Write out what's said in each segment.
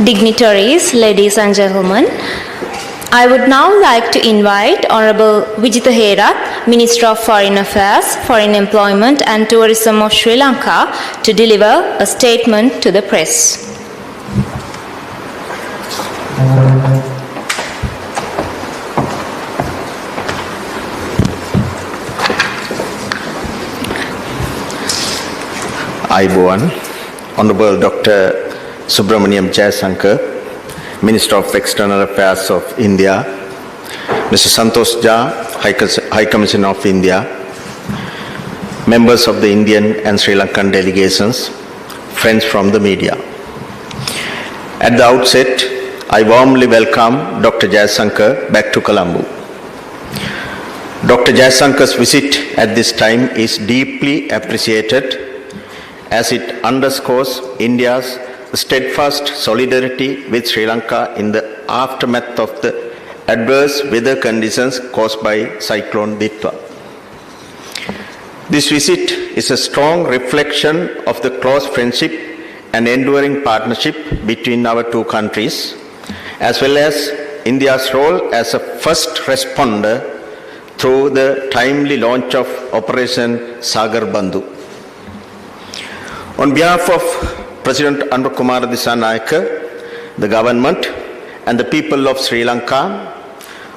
dignitaries, ladies and gentlemen, I would now like to invite Honorable Vijitha Herath, Minister of Foreign Affairs, Foreign Employment and Tourism of Sri Lanka, to deliver a statement to the press. Ayubowan, Honorable Dr. Subramaniam Jayasankar, Minister of External Affairs of India, Mr. Santosh Jha, High Commissioner of India, members of the Indian and Sri Lankan delegations, friends from the media. At the outset, I warmly welcome Dr. Jayasankar back to Colombo. Dr. Jayasankar's visit at this time is deeply appreciated as it underscores India's steadfast solidarity with Sri Lanka in the aftermath of the adverse weather conditions caused by Cyclone Vijitha. This visit is a strong reflection of the close friendship and enduring partnership between our two countries, as well as India's role as a first responder through the timely launch of Operation Sagar Bandhu. On behalf of President Anura Kumara Dissanayake, the government and the people of Sri Lanka,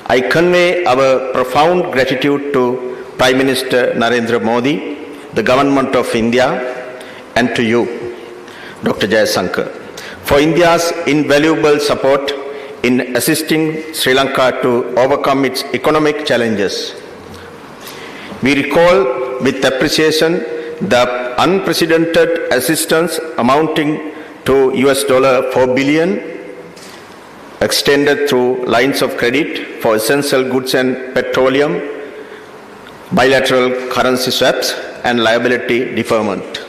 I convey our profound gratitude to Prime Minister Narendra Modi, the government of India, and to you, Dr. Jayasankar, for India's invaluable support in assisting Sri Lanka to overcome its economic challenges. We recall with appreciation the unprecedented assistance amounting to $4 billion extended through lines of credit for essential goods and petroleum, bilateral currency swaps, and liability deferment.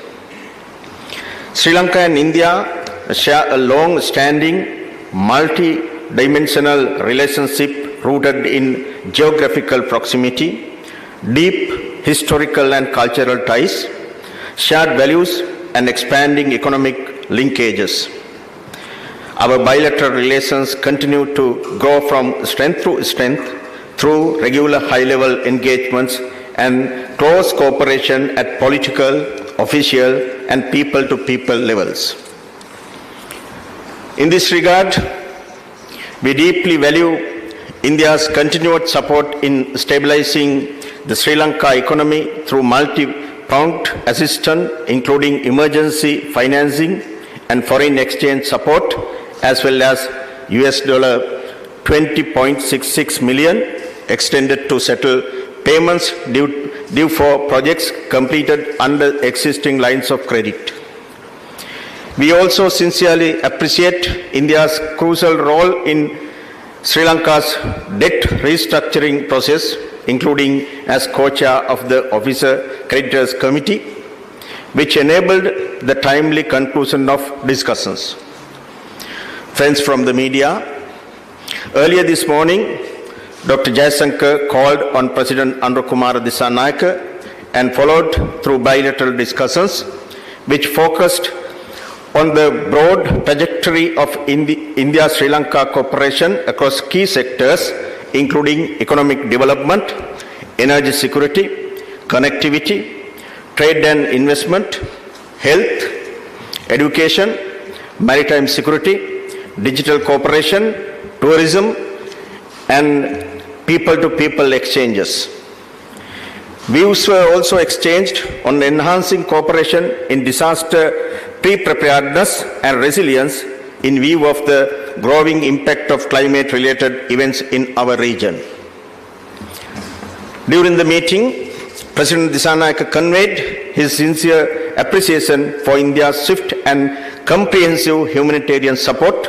Sri Lanka and India share a long-standing, multi-dimensional relationship rooted in geographical proximity, deep historical and cultural ties, shared values, and expanding economic linkages. Our bilateral relations continue to grow from strength to strength through regular high-level engagements and close cooperation at political, official, and people-to-people levels. In this regard, we deeply value India's continued support in stabilizing the Sri Lanka economy through multi-pronged assistance, including emergency financing and foreign exchange support, as well as $20.66 million extended to settle payments due for projects completed under existing lines of credit. We also sincerely appreciate India's crucial role in Sri Lanka's debt restructuring process, including as co-chair of the Officer Creditors Committee, which enabled the timely conclusion of discussions. Friends from the media, earlier this morning, Dr. Jayasankar called on President Anura Kumara Dissanayake and followed through bilateral discussions, which focused on the broad trajectory of India-Sri Lanka cooperation across key sectors, including economic development, energy security, connectivity, trade and investment, health, education, maritime security, digital cooperation, tourism, and people-to-people exchanges. Views were also exchanged on enhancing cooperation in disaster pre-preparedness and resilience in view of the growing impact of climate-related events in our region. During the meeting, President Dissanayake conveyed his sincere appreciation for India's swift and comprehensive humanitarian support,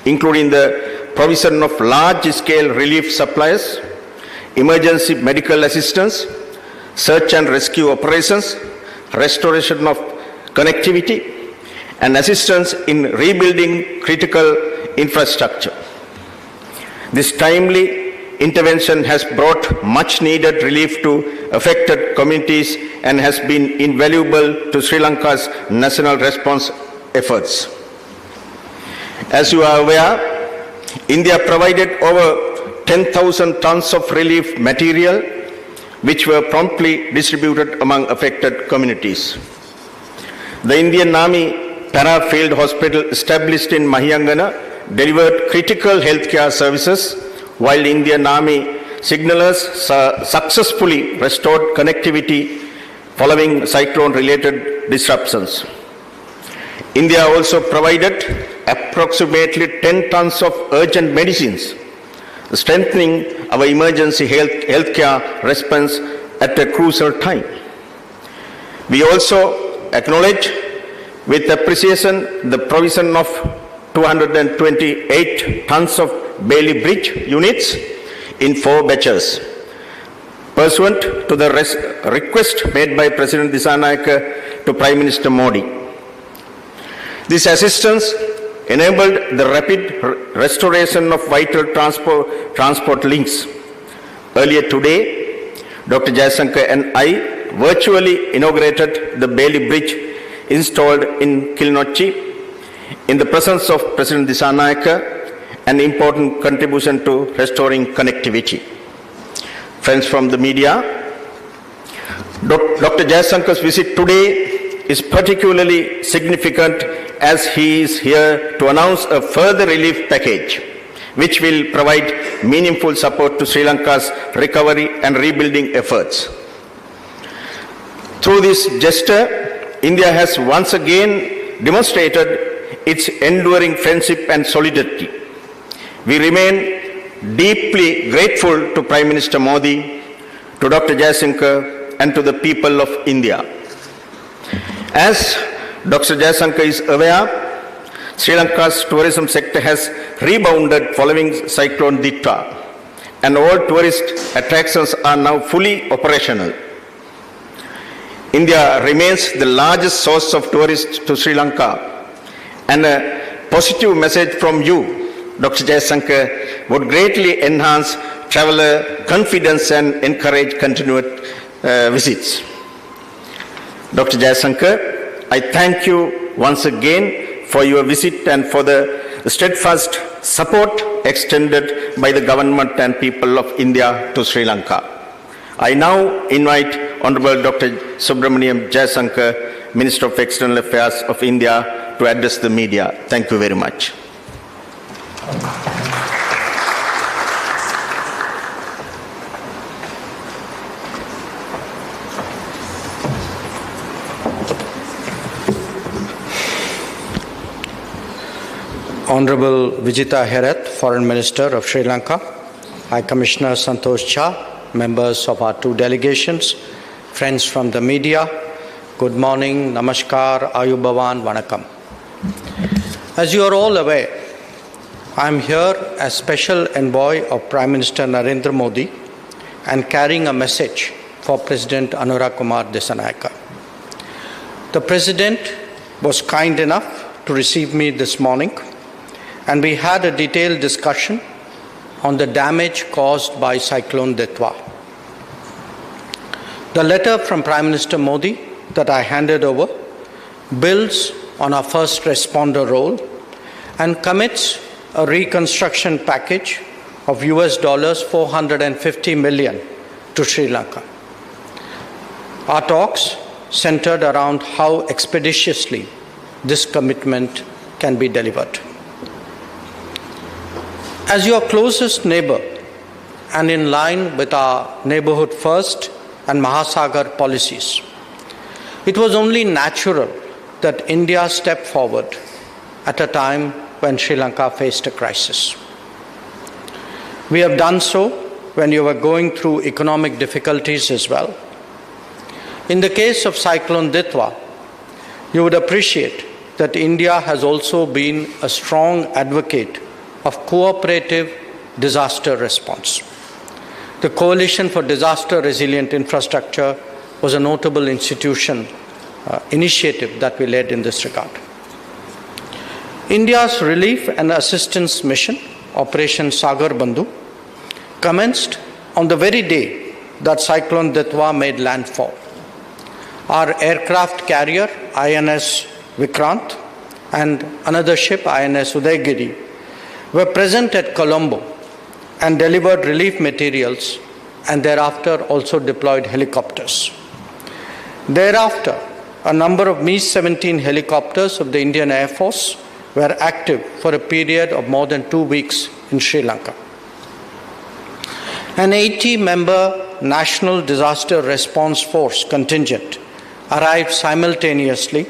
including the provision of large-scale relief supplies, emergency medical assistance, search and rescue operations, restoration of connectivity, and assistance in rebuilding critical infrastructure. This timely intervention has brought much-needed relief to affected communities and has been invaluable to Sri Lanka's national response efforts. As you are aware, India provided over 10,000 tons of relief material, which were promptly distributed among affected communities. The Indian Army Para Field Hospital established in Mahiyangana delivered critical healthcare services, while the Indian Army signalers successfully restored connectivity following cyclone-related disruptions. India also provided approximately 10 tons of urgent medicines, strengthening our emergency healthcare response at a crucial time. We also acknowledge with appreciation the provision of 228 tons of Bailey Bridge units in 4 batches, pursuant to the request made by President Dissanayake to Prime Minister Modi. This assistance enabled the rapid restoration of vital transport links. Earlier today, Dr. Jayasankar and I virtually inaugurated the Bailey Bridge installed in Kilnochchi in the presence of President Dissanayake, an important contribution to restoring connectivity. Friends from the media, Dr. Jayasankar's visit today is particularly significant as he is here to announce a further relief package which will provide meaningful support to Sri Lanka's recovery and rebuilding efforts. Through this gesture, India has once again demonstrated its enduring friendship and solidarity. We remain deeply grateful to Prime Minister Modi, to Dr. Jayasankar, and to the people of India. As Dr. Jayasankar is aware, Sri Lanka's tourism sector has rebounded following Cyclone Vijitha, and all tourist attractions are now fully operational. India remains the largest source of tourists to Sri Lanka, and a positive message from you, Dr. Jayasankar, would greatly enhance traveller confidence and encourage continued visits. Dr. Jayasankar, I thank you once again for your visit and for the steadfast support extended by the government and people of India to Sri Lanka. I now invite Honorable Dr. Subramaniam Jayasankar, Minister of External Affairs of India, to address the media. Thank you very much. Honorable Vijitha Herath, Foreign Minister of Sri Lanka, High Commissioner Santosh Jha, members of our 2 delegations, friends from the media, good morning, namaskar, ayubavan, vanakkam. As you are all aware, I am here as special envoy of Prime Minister Narendra Modi and carrying a message for President Anurag Kumar Dissanayake. The President was kind enough to receive me this morning, and we had a detailed discussion on the damage caused by Cyclone Vijitha. The letter from Prime Minister Modi that I handed over builds on our first responder role and commits a reconstruction package of $450 million to Sri Lanka. Our talks centered around how expeditiously this commitment can be delivered. As your closest neighbor and in line with our neighborhood first and Mahasagar policies, it was only natural that India stepped forward at a time when Sri Lanka faced a crisis. We have done so when you were going through economic difficulties as well. In the case of Cyclone Vijitha, you would appreciate that India has also been a strong advocate of cooperative disaster response. The Coalition for Disaster Resilient Infrastructure was a notable initiative that we led in this regard. India's relief and assistance mission, Operation Sagar Bandhu, commenced on the very day that Cyclone Vijitha made landfall. Our aircraft carrier, INS Vikrant, and another ship, INS Udaygiri, were present at Colombo and delivered relief materials, and thereafter also deployed helicopters. Thereafter, a number of Mi-17 helicopters of the Indian Air Force were active for a period of more than 2 weeks in Sri Lanka. An 80-member National Disaster Response Force contingent arrived simultaneously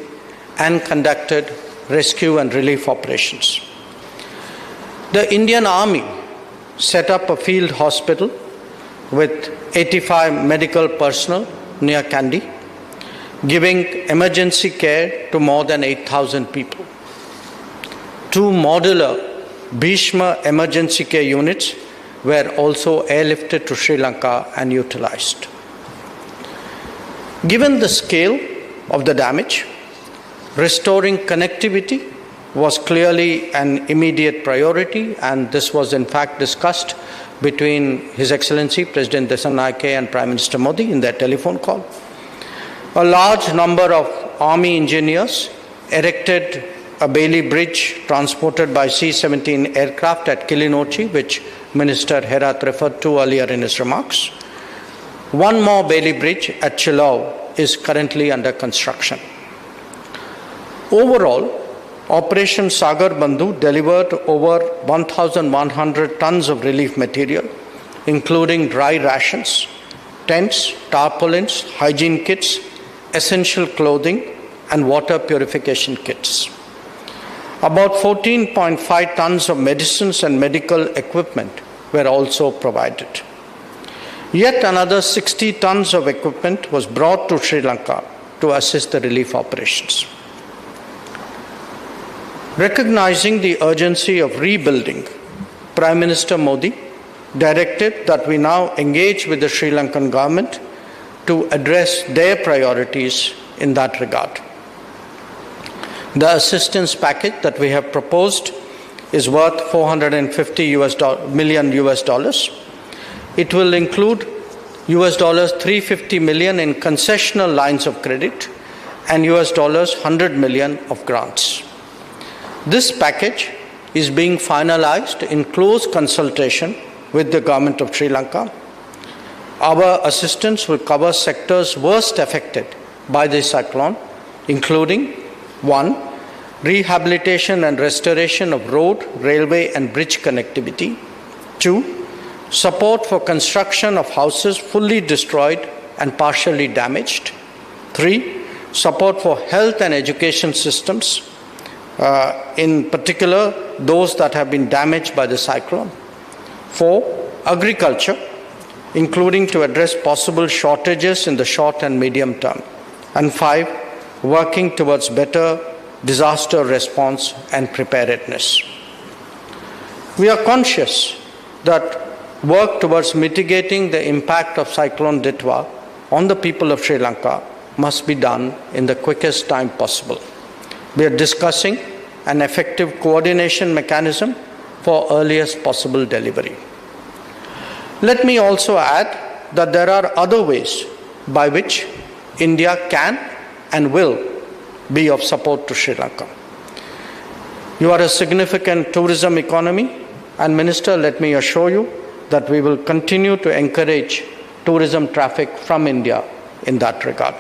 and conducted rescue and relief operations. The Indian Army set up a field hospital with 85 medical personnel near Kandy, giving emergency care to more than 8,000 people. 2 modular Bhishma emergency care units were also airlifted to Sri Lanka and utilized. Given the scale of the damage, restoring connectivity was clearly an immediate priority, and this was in fact discussed between His Excellency President Desanayake and Prime Minister Modi in their telephone call. A large number of Army engineers erected a Bailey Bridge transported by C-17 aircraft at Kilinochchi, which Minister Herath referred to earlier in his remarks. 1 more Bailey Bridge at Chilau is currently under construction. Overall, Operation Sagar Bandhu delivered over 1,100 tons of relief material, including dry rations, tents, tarpaulins, hygiene kits, essential clothing, and water purification kits. About 14.5 tons of medicines and medical equipment were also provided. Yet another 60 tons of equipment was brought to Sri Lanka to assist the relief operations. Recognizing the urgency of rebuilding, Prime Minister Modi directed that we now engage with the Sri Lankan government to address their priorities in that regard. The assistance package that we have proposed is worth $450 million. It will include $350 million in concessional lines of credit and $100 million of grants. This package is being finalized in close consultation with the government of Sri Lanka. Our assistance will cover sectors worst affected by the cyclone, including 1. Rehabilitation and restoration of road, railway and bridge connectivity. 2. Support for construction of houses fully destroyed and partially damaged. 3. Support for health and education systems, in particular those that have been damaged by the cyclone. 4. Agriculture, including to address possible shortages in the short and medium term. And 5. Working towards better disaster response and preparedness. We are conscious that work towards mitigating the impact of Cyclone Ditwa on the people of Sri Lanka must be done in the quickest time possible. We are discussing an effective coordination mechanism for earliest possible delivery. Let me also add that there are other ways by which India can and will be of support to Sri Lanka. You are a significant tourism economy, and Minister, let me assure you that we will continue to encourage tourism traffic from India in that regard.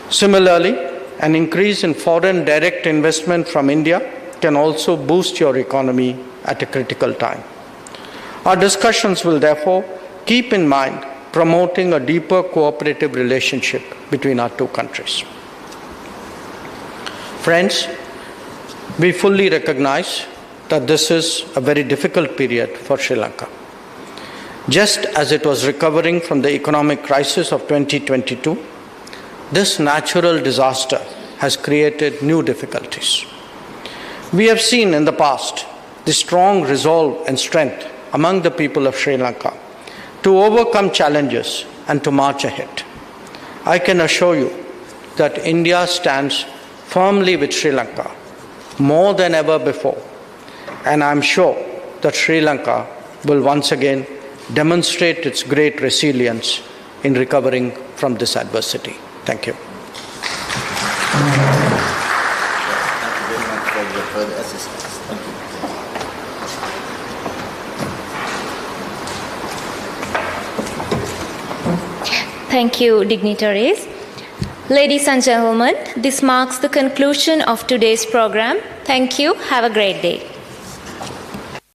Similarly, an increase in foreign direct investment from India can also boost your economy at a critical time. Our discussions will therefore keep in mind promoting a deeper cooperative relationship between our two countries. Friends, we fully recognize that this is a very difficult period for Sri Lanka. Just as it was recovering from the economic crisis of 2022, this natural disaster has created new difficulties. We have seen in the past the strong resolve and strength among the people of Sri Lanka to overcome challenges and to march ahead. I can assure you that India stands firmly with Sri Lanka more than ever before, and I'm sure that Sri Lanka will once again demonstrate its great resilience in recovering from this adversity. Thank you. for your further assistance. Thank you. Thank you, dignitaries. Ladies and gentlemen, this marks the conclusion of today's program. Thank you. Have a great day.